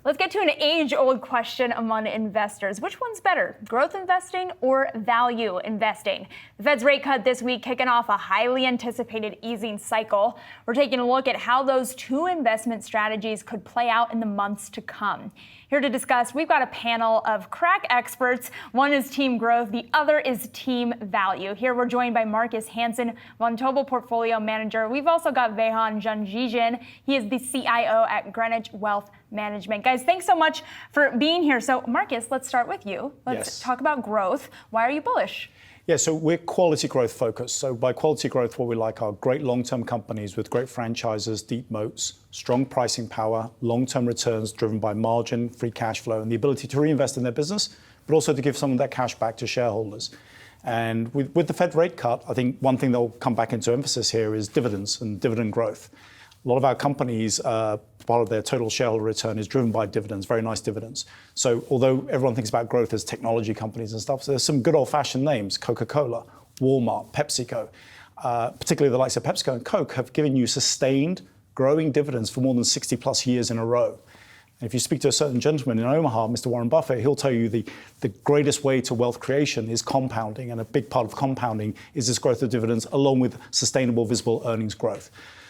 Let's get to an age-old question among investors. Which one's better, growth investing or value investing? The Fed's rate cut this week kicking off a highly anticipated easing cycle. We're taking a look at how those two investment strategies could play out in the months to come. Here to discuss, we've got a panel of crack experts. One is team growth, the other is team value. Here we're joined by Markus Hansen, Vontobel portfolio manager. We've also got Vahan Janjigian. He is the CIO at Greenwich Wealth Management. Guys, thanks so much for being here. So Markus, let's start with you. Let's talk about growth. Why are you bullish? Yeah, so we're quality growth focused. So by quality growth, what we like are great long-term companies with great franchises, deep moats, strong pricing power, long-term returns driven by margin, free cash flow, and the ability to reinvest in their business, but also to give some of that cash back to shareholders. And with the Fed rate cut, I think one thing that will come back into emphasis here is dividends and dividend growth. A lot of our companies, part of their total shareholder return is driven by dividends, very nice dividends. So although everyone thinks about growth as technology companies and stuff, so there's some good old-fashioned names, Coca-Cola, Walmart, PepsiCo, particularly the likes of PepsiCo and Coke have given you sustained growing dividends for more than 60 plus years in a row. And if you speak to a certain gentleman in Omaha, Mr. Warren Buffett, he'll tell you the greatest way to wealth creation is compounding. And a big part of compounding is this growth of dividends along with sustainable visible earnings growth.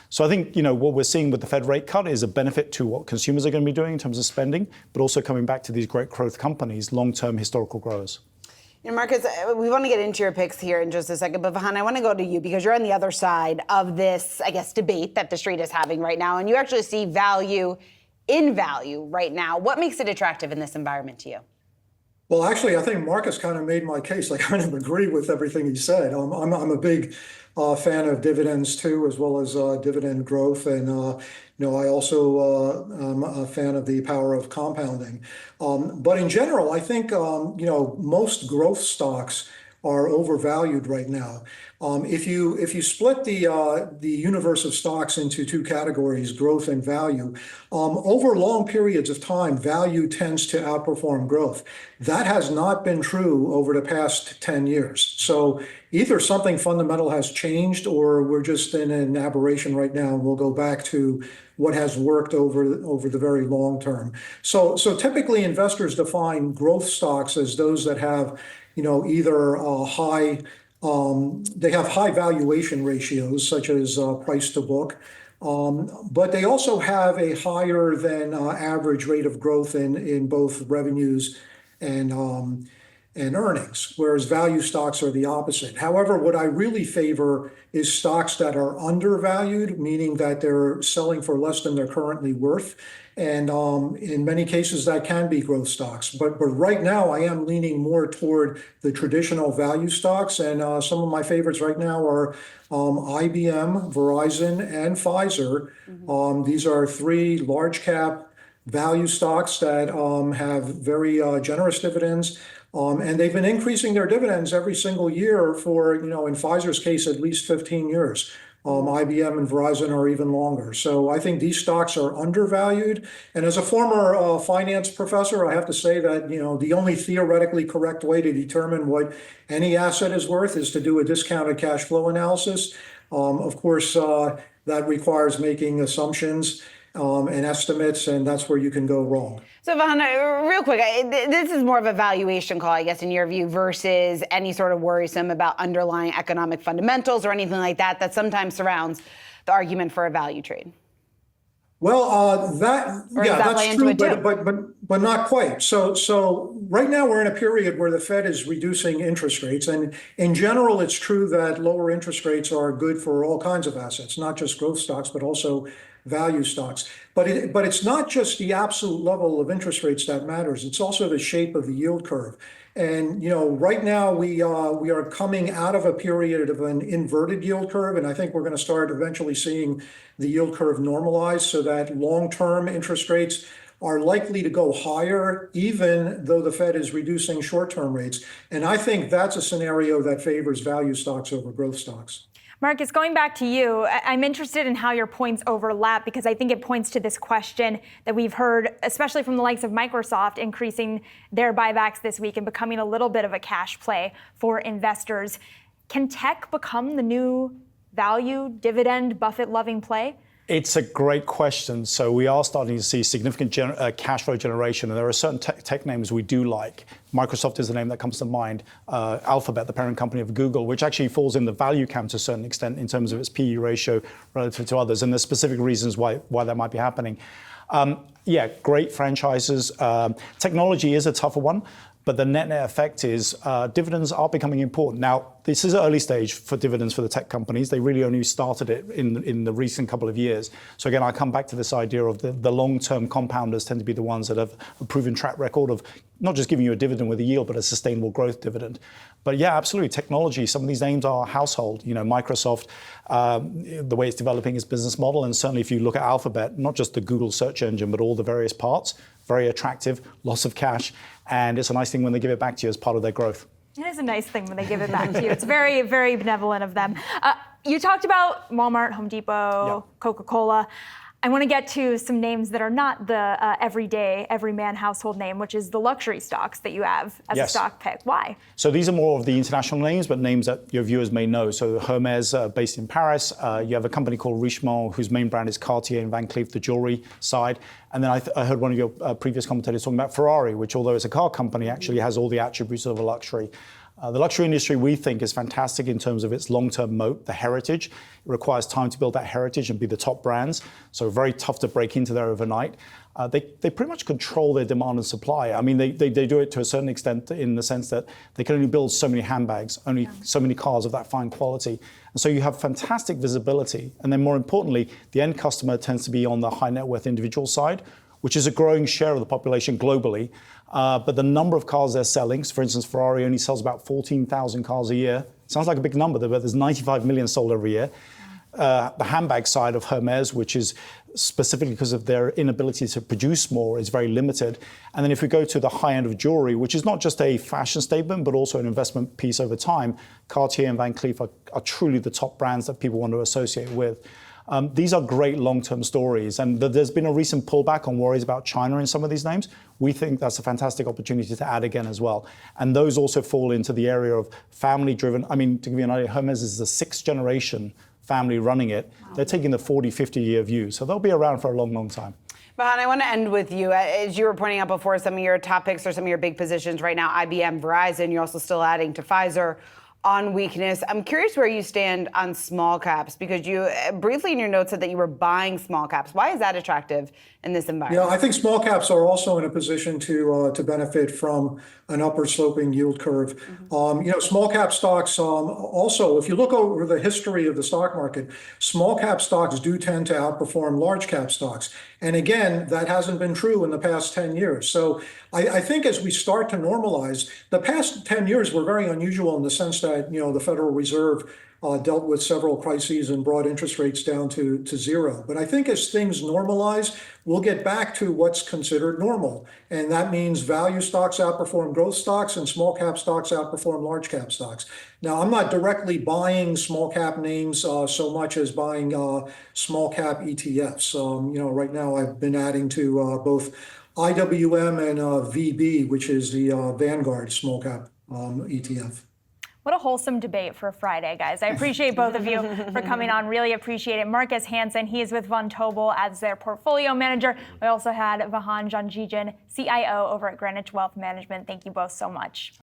So I think, what we're seeing with the Fed rate cut is a benefit to what consumers are going to be doing in terms of spending, but also coming back to these great growth companies, long-term historical growers. Markus, we want to get into your picks here in just a second, but Vahan, I want to go to you because you're on the other side of this, debate that the street is having right now, and you actually see value in value right now. What makes it attractive in this environment to you? Well, actually, I think Markus kind of made my case. I kind of agree with everything he said. I'm a big fan of dividends too, as well as dividend growth, and I also am a fan of the power of compounding. But in general, I think most growth stocks are overvalued right now. If you split the universe of stocks into two categories, growth and value, over long periods of time, value tends to outperform growth. That has not been true over the past 10 years. So either something fundamental has changed or we're just in an aberration right now, and we'll go back to what has worked over the very long term. So typically investors define growth stocks as those that have either they have high valuation ratios, such as price to book, but they also have a higher than average rate of growth in both revenues and earnings, whereas value stocks are the opposite. However, what I really favor is stocks that are undervalued, meaning that they're selling for less than they're currently worth. And in many cases, that can be growth stocks. But right now, I am leaning more toward the traditional value stocks. And some of my favorites right now are IBM, Verizon, and Pfizer. Mm-hmm. These are three large cap value stocks that have very generous dividends. And they've been increasing their dividends every single year for, in Pfizer's case, at least 15 years. IBM and Verizon are even longer. So I think these stocks are undervalued. And as a former finance professor, I have to say that, the only theoretically correct way to determine what any asset is worth is to do a discounted cash flow analysis. Of course, that requires making assumptions and estimates, and that's where you can go wrong. So Vahan, real quick, this is more of a valuation call, I guess, in your view, versus any sort of worrisome about underlying economic fundamentals or anything like that sometimes surrounds the argument for a value trade. Well, that's true, but not quite. So right now we're in a period where the Fed is reducing interest rates, and in general, it's true that lower interest rates are good for all kinds of assets, not just growth stocks, but also value stocks. But it's not just the absolute level of interest rates that matters. It's also the shape of the yield curve. And right now we are coming out of a period of an inverted yield curve, and I think we're going to start eventually seeing the yield curve normalize so that long-term interest rates are likely to go higher, even though the Fed is reducing short-term rates. And I think that's a scenario that favors value stocks over growth stocks. Markus, going back to you, I'm interested in how your points overlap because I think it points to this question that we've heard, especially from the likes of Microsoft, increasing their buybacks this week and becoming a little bit of a cash play for investors. Can tech become the new value, dividend, Buffett-loving play? It's a great question. So we are starting to see significant cash flow generation, and there are certain tech names we do like. Microsoft is the name that comes to mind. Alphabet, the parent company of Google, which actually falls in the value camp to a certain extent in terms of its PE ratio relative to others, and there's specific reasons why that might be happening. Yeah, great franchises. Technology is a tougher one. But the net effect is dividends are becoming important. Now, this is early stage for dividends for the tech companies. They really only started it in the recent couple of years. So again, I come back to this idea of the long-term compounders tend to be the ones that have a proven track record of not just giving you a dividend with a yield, but a sustainable growth dividend. But yeah, absolutely, technology. Some of these names are household. You know, Microsoft, the way it's developing its business model, and certainly if you look at Alphabet, not just the Google search engine, but all the various parts, very attractive, lots of cash, and it's a nice thing when they give it back to you as part of their growth. It is a nice thing when they give it back to you. It's very, very benevolent of them. You talked about Walmart, Home Depot, Coca-Cola. I want to get to some names that are not the everyday, everyman household name, which is the luxury stocks that you have as a stock pick. Why? So these are more of the international names, but names that your viewers may know. So Hermes, based in Paris. You have a company called Richemont, whose main brand is Cartier and Van Cleef, the jewelry side. And then I heard one of your previous commentators talking about Ferrari, which although it's a car company, actually has all the attributes of a luxury. The luxury industry, we think, is fantastic in terms of its long-term moat, the heritage. It requires time to build that heritage and be the top brands, so very tough to break into there overnight. They pretty much control their demand and supply. I mean, they do it to a certain extent in the sense that they can only build so many handbags, only so many cars of that fine quality. And so you have fantastic visibility. And then more importantly, the end customer tends to be on the high net worth individual side, which is a growing share of the population globally. But the number of cars they're selling, so for instance, Ferrari only sells about 14,000 cars a year. Sounds like a big number, but there's 95 million sold every year. The handbag side of Hermes, which is specifically because of their inability to produce more, is very limited. And then if we go to the high end of jewelry, which is not just a fashion statement, but also an investment piece over time, Cartier and Van Cleef are truly the top brands that people want to associate with. These are great long-term stories, and there's been a recent pullback on worries about China in some of these names. We think that's a fantastic opportunity to add again as well. And those also fall into the area of family-driven. I mean, to give you an idea, Hermes is the 6th generation family running it. Wow. They're taking the 40, 50-year view, so they'll be around for a long, long time. Vahan, I want to end with you. As you were pointing out before, some of your top picks or some of your big positions right now, IBM, Verizon, you're also still adding to Pfizer on weakness. I'm curious where you stand on small caps, because you briefly in your notes said that you were buying small caps. Why is that attractive in this environment? Yeah, I think small caps are also in a position to benefit from an upward sloping yield curve. Mm-hmm. Small cap stocks also, if you look over the history of the stock market, small cap stocks do tend to outperform large cap stocks. And again, that hasn't been true in the past 10 years. So I think as we start to normalize, the past 10 years were very unusual in the sense that, the Federal Reserve dealt with several crises and brought interest rates down to zero. But I think as things normalize, we'll get back to what's considered normal. And that means value stocks outperform growth stocks and small cap stocks outperform large cap stocks. Now, I'm not directly buying small cap names so much as buying small cap ETFs. Right now I've been adding to both IWM and VB, which is the Vanguard small cap ETF. What a wholesome debate for a Friday, guys. I appreciate both of you for coming on. Really appreciate it. Markus Hansen, he is with Vontobel as their portfolio manager. We also had Vahan Janjigian, CIO over at Greenwich Wealth Management. Thank you both so much.